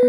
तो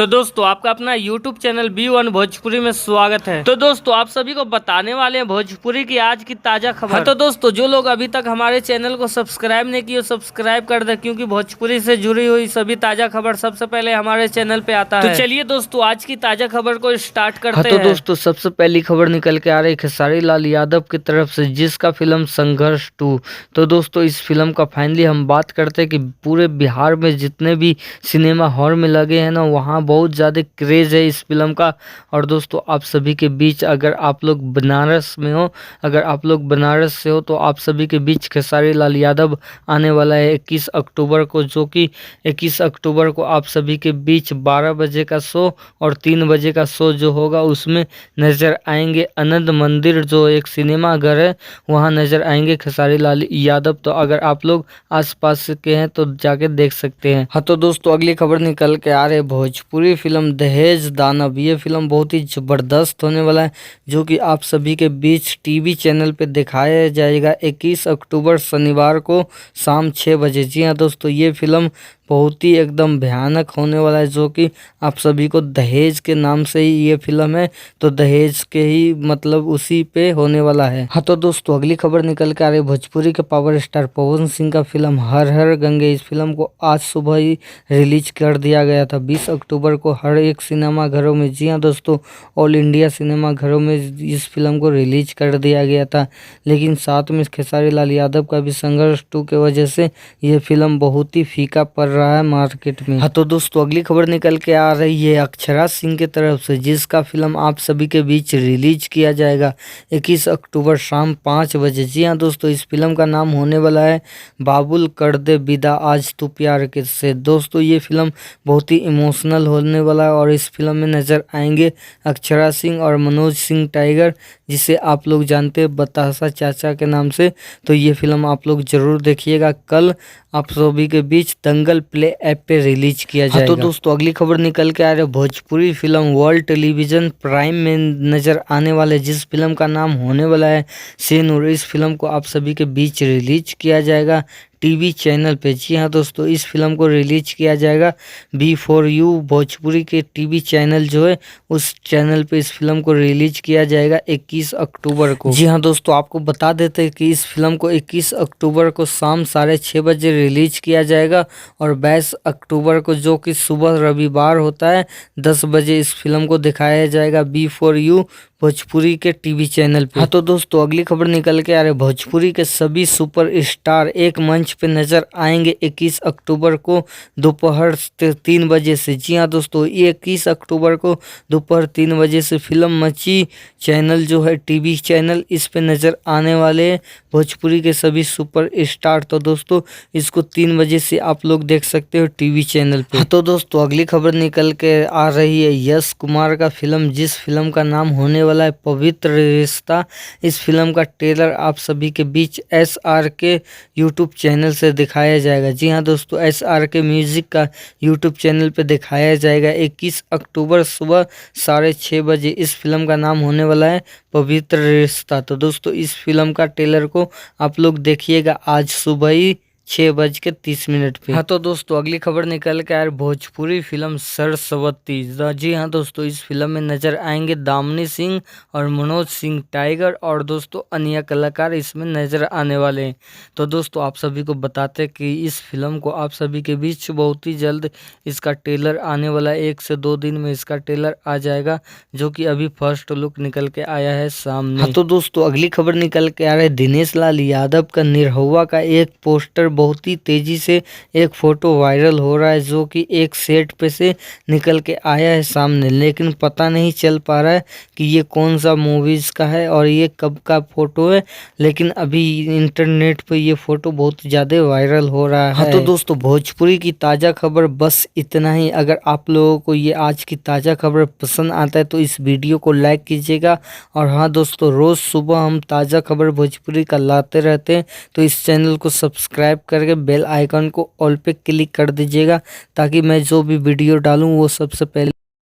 दोस्तों आपका अपना YouTube चैनल B1 भोजपुरी में स्वागत है। तो दोस्तों आप सभी को बताने वाले हैं भोजपुरी की आज की ताजा खबर। हाँ तो दोस्तों जो लोग अभी तक हमारे चैनल को सब्सक्राइब नहीं किए सब्सक्राइब कर दे, क्योंकि भोजपुरी से जुड़ी हुई सभी ताजा खबर सबसे पहले हमारे चैनल पे आता है। तो चलिए दोस्तों आज की ताजा खबर को स्टार्ट करते हैं। तो दोस्तों सबसे पहली खबर निकल के आ रही खेसारी लाल यादव की तरफ से, जिसका फिल्म संघर्ष 2। तो दोस्तों इस फिल्म का फाइनली हम बात करते हैं कि पूरे बिहार में जितने भी सिनेमा हॉल में लगे हैं ना, वहाँ बहुत ज़्यादा क्रेज़ है इस फिल्म का। और दोस्तों आप सभी के बीच अगर आप लोग बनारस में हो, अगर आप लोग बनारस से हो, तो आप सभी के बीच खेसारी लाल यादव आने वाला है 21 अक्टूबर को, जो कि 21 अक्टूबर को आप सभी के बीच 12 बजे का शो और 3 बजे का शो जो होगा उसमें नज़र आएंगे। आनंद मंदिर जो एक सिनेमा घर है वहाँ नज़र आएंगे खेसारी लाल यादव। तो अगर आप लोग आसपास के हैं तो जाके देख सकते हैं। हाँ तो दोस्तों अगली खबर निकल के आ रहे भोजपुरी फिल्म दहेज दानव। ये फिल्म बहुत ही ज़बरदस्त होने वाला है, जो कि आप सभी के बीच टीवी चैनल पे दिखाया जाएगा 21 अक्टूबर शनिवार को शाम 6 बजे। जी हाँ दोस्तों ये फिल्म बहुत ही एकदम भयानक होने वाला है, जो कि आप सभी को दहेज के नाम से ही ये फिल्म है, तो दहेज के ही मतलब उसी पे होने वाला है। हाँ तो दोस्तों अगली खबर निकल के आ रही भोजपुरी के पावर स्टार पवन सिंह का फिल्म हर हर गंगे। इस फिल्म को आज सुबह ही रिलीज कर दिया गया था 20 अक्टूबर को हर एक सिनेमा घरों में। जी हाँ दोस्तों ऑल इंडिया सिनेमा घरों में इस फिल्म को रिलीज कर दिया गया था, लेकिन साथ में खेसारी लाल यादव का भी संघर्ष 2 के वजह से ये फिल्म बहुत ही फीका पड़ रहा है मार्केट में। हाँ तो दोस्तों अगली खबर निकल के आ रही है अक्षरा सिंह की तरफ से, जिसका फिल्म आप सभी के बीच रिलीज किया जाएगा 21 अक्टूबर शाम 5 बजे। जी हाँ दोस्तों इस फिल्म का नाम होने वाला है बाबुल कर दे विदा आज तू प्यार के से। दोस्तों ये फिल्म बहुत ही इमोशनल होने वाला है और इस फिल्म में नजर आएंगे अक्षरा सिंह और मनोज सिंह टाइगर, जिसे आप लोग जानते हैं बतासा चाचा के नाम से। तो ये फिल्म आप लोग जरूर देखिएगा। कल आप सभी के बीच दंगल प्ले ऐप पे रिलीज किया जाएगा। तो दोस्तों अगली खबर निकल के आ रही है Bhojpuri film world television prime में नजर आने वाले जिस फिल्म का नाम होने वाला है शेरनूर। इस फिल्म को आप सभी के बीच रिलीज किया जाएगा टीवी चैनल पे। जी हाँ दोस्तों इस फिल्म को रिलीज किया जाएगा B4U भोजपुरी के टीवी चैनल जो है उस चैनल पे इस फिल्म को रिलीज किया जाएगा 21 अक्टूबर को। जी हाँ दोस्तों आपको बता देते हैं कि इस फिल्म को 21 अक्टूबर को शाम 6:30 बजे रिलीज किया जाएगा और 22 अक्टूबर को जो कि सुबह रविवार होता है 10 बजे इस फिल्म को दिखाया जाएगा B4U भोजपुरी के टीवी चैनल पे। हाँ तो दोस्तों अगली खबर निकल के आ रहे भोजपुरी के सभी सुपर स्टार एक मंच पे नजर आएंगे 21 अक्टूबर को दोपहर 3 बजे से। जी हाँ दोस्तों ये 21 अक्टूबर को दोपहर 3 बजे से फिल्म मची चैनल जो है टीवी चैनल, इस पे नजर आने वाले भोजपुरी के सभी सुपर स्टार। तो दोस्तों इसको 3 बजे से आप लोग देख सकते हो टीवी चैनल पे। हाँ तो दोस्तों अगली खबर निकल के आ रही है यश कुमार का फिल्म, जिस फिल्म का नाम होने वाला है पवित्र रिश्ता। इस फिल्म का ट्रेलर आप सभी के बीच SRK यूट्यूब चैनल से दिखाया जाएगा। जी हाँ दोस्तों SRK म्यूजिक का यूट्यूब चैनल पे दिखाया जाएगा 21 अक्टूबर सुबह 6:30 बजे। इस फिल्म का नाम होने वाला है पवित्र रिश्ता। तो दोस्तों इस फिल्म का ट्रेलर को आप लोग देखिएगा आज सुबह ही 6:30 पे। हाँ तो दोस्तों अगली खबर निकल के आ रही भोजपुरी फिल्म सरस्वती। जी हाँ दोस्तों इस फिल्म में नजर आएंगे दामिनी सिंह और मनोज सिंह टाइगर और दोस्तों अन्य कलाकार इसमें नजर आने वाले हैं। तो दोस्तों आप सभी को बताते हैं कि इस फिल्म को आप सभी के बीच बहुत ही जल्द इसका ट्रेलर आने वाला है, 1 से 2 दिन में इसका ट्रेलर आ जाएगा, जो कि अभी फर्स्ट लुक निकल के आया है सामने। हाँ तो दोस्तों अगली खबर निकल के आ रहा है दिनेश लाल यादव का निरहुआ का एक पोस्टर बहुत ही तेजी से एक फोटो वायरल हो रहा है, जो कि एक सेट पे से निकल के आया है सामने, लेकिन पता नहीं चल पा रहा है कि ये कौन सा मूवीज का है और ये कब का फोटो है, लेकिन अभी इंटरनेट पे ये फोटो बहुत ज़्यादा वायरल हो रहा है। हाँ तो दोस्तों भोजपुरी की ताज़ा खबर बस इतना ही। अगर आप लोगों को ये आज की ताज़ा खबर पसंद आता है तो इस वीडियो को लाइक कीजिएगा। और हाँ दोस्तों रोज़ सुबह हम ताज़ा खबर भोजपुरी का लाते रहते हैं, तो इस चैनल को सब्सक्राइब करके बेल आइकन को ऑल पे क्लिक कर दीजिएगा, ताकि मैं जो भी वीडियो डालूँ वो सबसे पहले